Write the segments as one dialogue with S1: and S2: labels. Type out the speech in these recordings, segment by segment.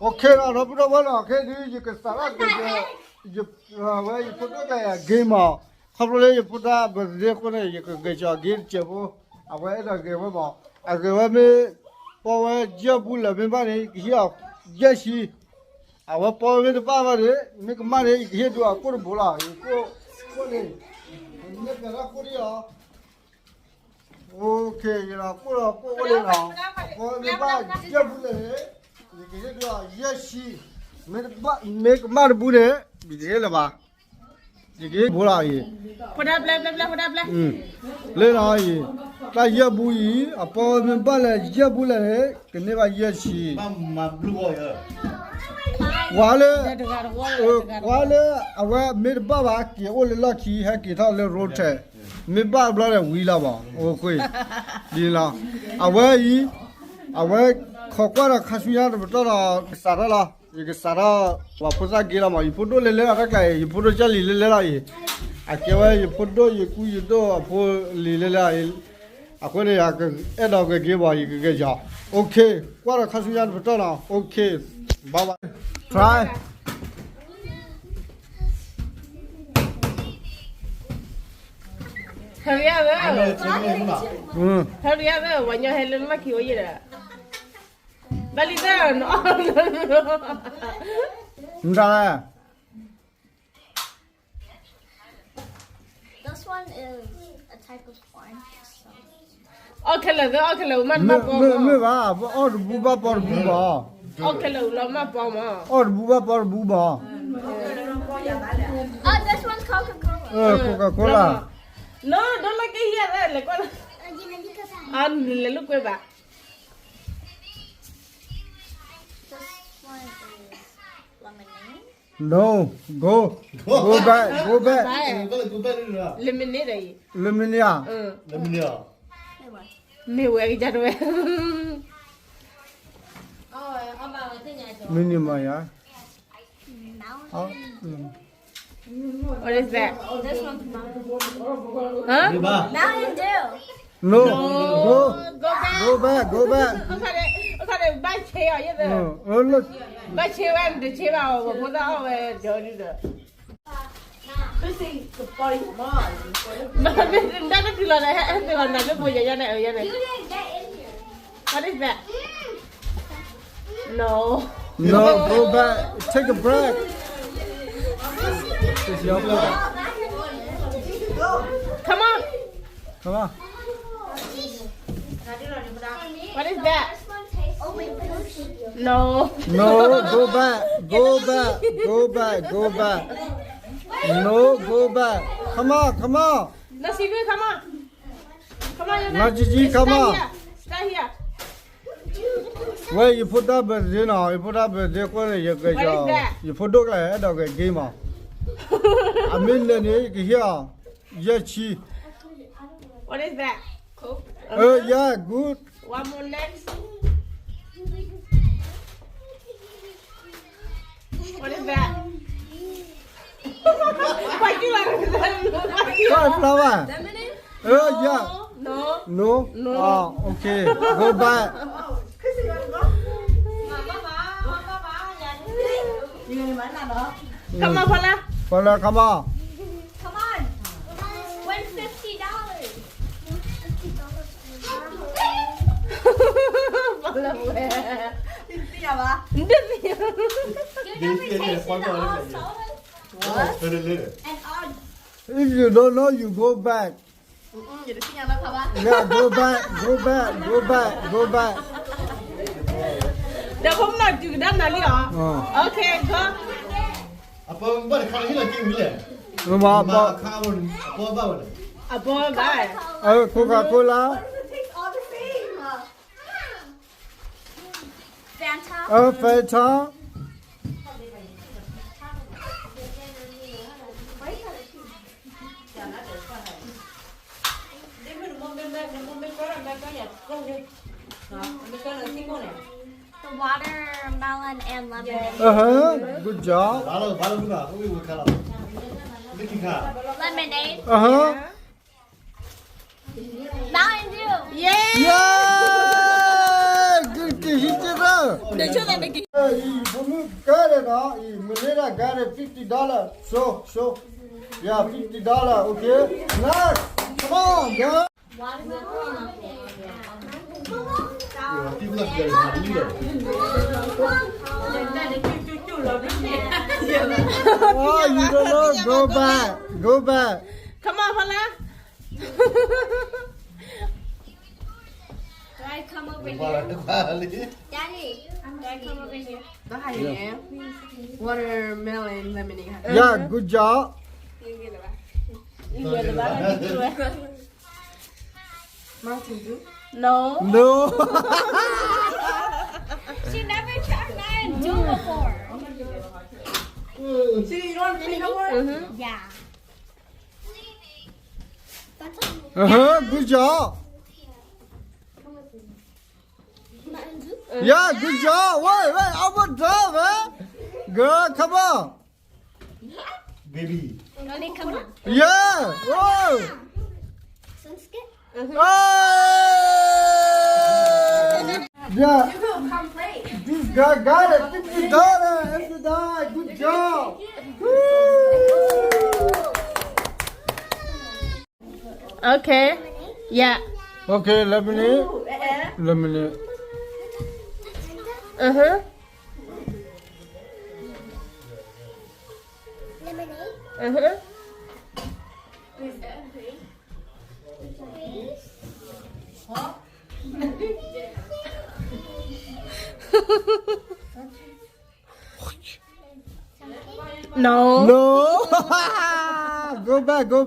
S1: Okay, no problem. Okay, you can start. You where you put a game out. Probably you put up, but they couldn't. You could get your game table. Away the game about. I give me power job. Money here. Yes, she. Our power with the power. Make money here to a good bulla. You go. Okay, you know, put up now. For the bag, you can yes, she make mad bude. Be the hell about. You get bulla.
S2: Put up, blah.
S1: Let I. Like your bui, a power and ballet, Jabula, can never yes, she. Wale, aware made Baba, you only lucky, hack it all the road chair. Me ba bla we la ba o kwe di la awe yi awe khokwa khasuya to to sara la ye sara wa phosa ge la ma yi photo le le ra ka yi photo cha li le la yi a ke wa yi photo yi ku yi to a pho li le la yi a ko ne ya ke e do ke ge ba yi ke ja okay kwa khasuya to la okay bye try
S2: Hurry up, when you're helen lucky, you there. Belly down.
S1: No.
S3: This one is a type of wine.
S2: Okay, man.
S1: Or booba or booba.
S2: Okay, Loma Bomber.
S1: Or booba or booba.
S3: Oh, this one's Coca-Cola.
S1: Coca-Cola.
S2: No, don't like it here. Like what? And look way back.
S3: This one is lemonade.
S1: No, go back.
S2: Lemonade.
S1: Luminia.
S2: Me way that way.
S1: Minima, yeah.
S2: What is that?
S3: This one's Mountain
S2: Huh?
S3: Mountain Dew.
S1: No,
S2: Go back.
S1: go back.
S2: Okay, buy chair. Yeah,
S1: No, oh look.
S2: buy chair and the chair. Put out where Johnny the. This is the body small. That's the one I have to another boy.
S3: You didn't get in here.
S2: What is that? No.
S1: No, go back. Take a break. It's your blood.
S2: Come on.
S1: Come on.
S2: What is that?
S3: This one tastes like
S2: No.
S1: No, go back. No, go back. Come on.
S2: No, Sigrid, come on. Come on,
S1: No, Gigi, come on.
S2: Stay here.
S1: Where you put up a dinner, you put up a decoration, you get
S2: What is that?
S1: you put up a head of a gamer. I mean, then you here. Yes, she.
S2: What is that? Coke.
S1: Yeah, good.
S2: One more next. What is that? Why do you like
S1: Five flower.
S3: lemonade.
S1: Yeah.
S2: No.
S1: No? Ah, okay. Go back.
S2: Come on, Paula.
S1: Paula, come on.
S3: Come on. Win $50.
S2: Paula, where?
S3: You never tasted all sodas? And all.
S1: If you don't know, you go back. Yeah, go back.
S2: Được không nào chịu đâm nào đi hả? Ok, có.
S4: Apa buat kalau hilang game ni?
S1: Rumah apa?
S4: Apa bawa?
S2: Apa ba?
S1: Coca-Cola.
S3: It tastes all the same. Fanta.
S1: Fanta.
S3: The watermelon and lemonade.
S1: Good job.
S4: Baru guna. Kau boleh kalau. Bikin kah?
S3: Lemonade. Mountain Dew.
S2: Yeah!
S1: Yeah! Good to hit it up.
S2: Để cho ta để kì.
S1: You put no. Manila got it $50. So. Yeah, $50. Okay. Next. Come on, girl.
S4: People have to go to the
S1: Oh, you don't know. Go back. Go back.
S2: Come on, Hala.
S3: Do I come over here?
S4: leader.
S3: Daddy, do I come over here?
S2: Đó hay vậy em. Watermelon lemonade.
S1: Yeah, good job.
S3: You get it back.
S2: You get the bag. You do it. Mountain Dew? No.
S1: No.
S3: She never tried Mountain Dew before.
S2: See, you don't think about
S3: Yeah. That's
S1: Good job.
S3: Mountain Dew?
S1: Yeah, good job. Wait, over top, eh? Girl, come on.
S4: Baby.
S3: Only come on.
S1: Yeah. Whoa.
S3: Sunskit?
S1: Hey! Yeah,
S3: Come play.
S1: this guy got it. $50. Every day. Good job. Woo!
S2: Okay. Yeah.
S1: Okay, lemonade. Lemonade.
S2: Uh-huh.
S3: Lemonade?
S2: Uh-huh. No.
S1: No. Go back.
S3: No,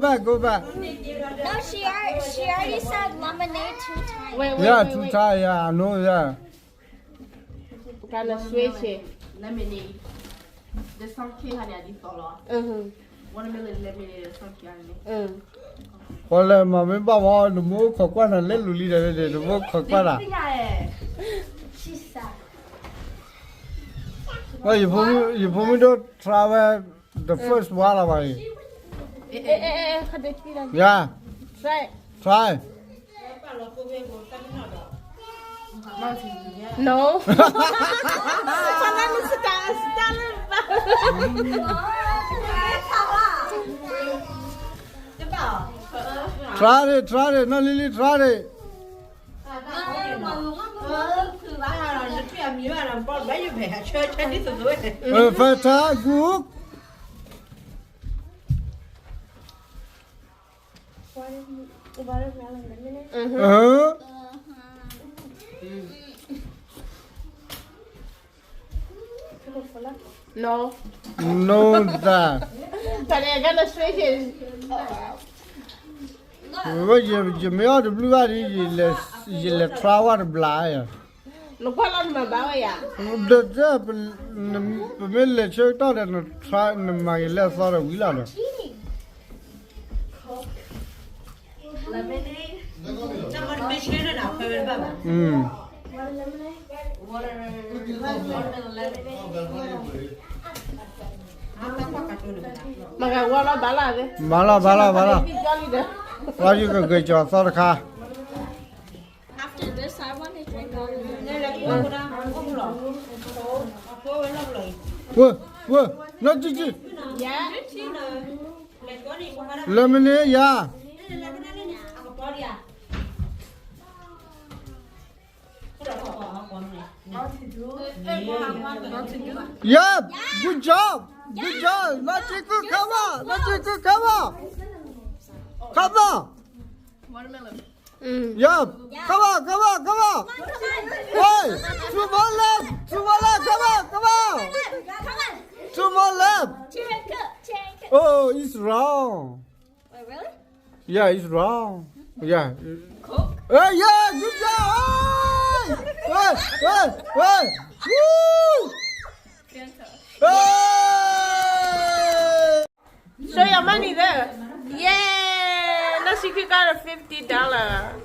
S3: she already said lemonade 2 times.
S2: Wait,
S1: Yeah,
S2: wait,
S1: too
S2: wait.
S1: tired. Yeah, I know that.
S2: Gotta switch it.
S5: Lemonade. The something honey I did follow. Watermelon lemonade or something honey.
S1: Hola, mami, baba, no mo kokwa na le luli de no mo kokwa la.
S3: She said.
S1: Oh, you for me to travel the first while away.
S2: Kada kira.
S1: Yeah,
S2: Try.
S1: try.
S2: No. Panalo sa taas.
S1: Try it. No, Lily, try it. Fata, good.
S2: No.
S1: No, that.
S2: Kada gonna switch it.
S1: What you may ought to blue out you try what blind.
S2: No pala ma bawa ya.
S1: The middle church out and try my left side of Willa.
S5: Lemonade. Someone fish in and out. Watermelon lemonade.
S2: Maga wala bala de.
S1: Bala.
S2: Jolly de.
S1: Why you go get your thought car?
S3: After this, I want to drink all of it.
S1: What? Not just
S2: Yeah.
S1: lemonade, yeah. Yep, good job. Let's come on.
S2: Watermelon.
S1: Yep, come on. Hey, 2 more left. Come on. 2 more left.
S3: Cheer and cook.
S1: Oh, it's wrong.
S3: Wait, really?
S1: Yeah, it's wrong. Yeah. Hey, yeah, good job. Hey. Woo! Hey!
S2: Show your money there. Yeah. Now she got a $50.